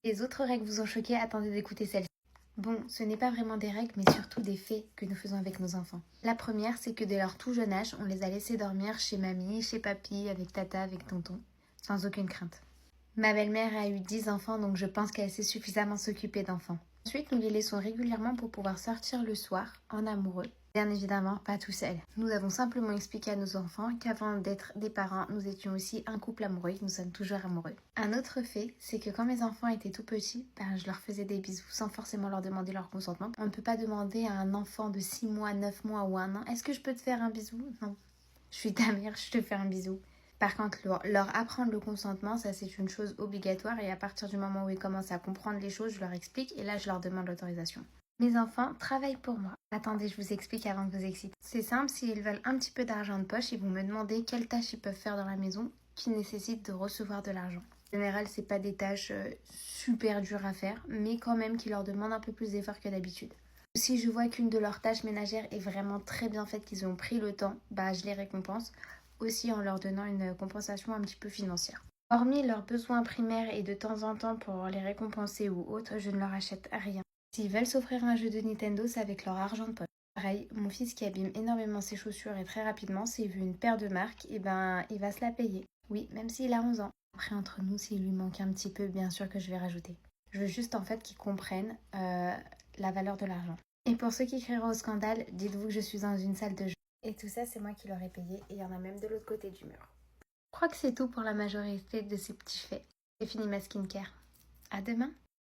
Les autres règles vous ont choqué, attendez d'écouter celle-ci. Bon, ce n'est pas vraiment des règles, mais surtout des faits que nous faisons avec nos enfants. La première, c'est que dès leur tout jeune âge, on les a laissés dormir chez mamie, chez papy, avec tata, avec tonton, sans aucune crainte. Ma belle-mère a eu 10 enfants, donc je pense qu'elle sait suffisamment s'occuper d'enfants. Ensuite, nous les laissons régulièrement pour pouvoir sortir le soir, en amoureux. Bien évidemment, pas tout seul. Nous avons simplement expliqué à nos enfants qu'avant d'être des parents, nous étions aussi un couple amoureux et que nous sommes toujours amoureux. Un autre fait, c'est que quand mes enfants étaient tout petits, je leur faisais des bisous sans forcément leur demander leur consentement. On ne peut pas demander à un enfant de 6 mois, 9 mois ou 1 an « Est-ce que je peux te faire un bisou ?» Non. Je suis ta mère, je te fais un bisou. Par contre, leur apprendre le consentement, ça c'est une chose obligatoire et à partir du moment où ils commencent à comprendre les choses, je leur explique et là je leur demande l'autorisation. Mes enfants travaillent pour moi. Attendez, je vous explique avant que vous excitez. C'est simple, s'ils veulent un petit peu d'argent de poche, ils vont me demander quelles tâches ils peuvent faire dans la maison qui nécessitent de recevoir de l'argent. En général, c'est pas des tâches super dures à faire, mais quand même qui leur demandent un peu plus d'effort que d'habitude. Si je vois qu'une de leurs tâches ménagères est vraiment très bien faite, qu'ils ont pris le temps, je les récompense. Aussi en leur donnant une compensation un petit peu financière. Hormis leurs besoins primaires et de temps en temps pour les récompenser ou autre, je ne leur achète rien. S'ils veulent s'offrir un jeu de Nintendo, c'est avec leur argent de poche. Pareil, mon fils qui abîme énormément ses chaussures et très rapidement, s'il veut une paire de marque, il va se la payer. Oui, même s'il a 11 ans. Après, entre nous, s'il lui manque un petit peu, bien sûr que je vais rajouter. Je veux juste en fait qu'ils comprennent la valeur de l'argent. Et pour ceux qui crieront au scandale, dites-vous que je suis dans une salle de jeu. Et tout ça, c'est moi qui l'aurais payé et il y en a même de l'autre côté du mur. Je crois que c'est tout pour la majorité de ces petits faits. J'ai fini ma skincare. À demain!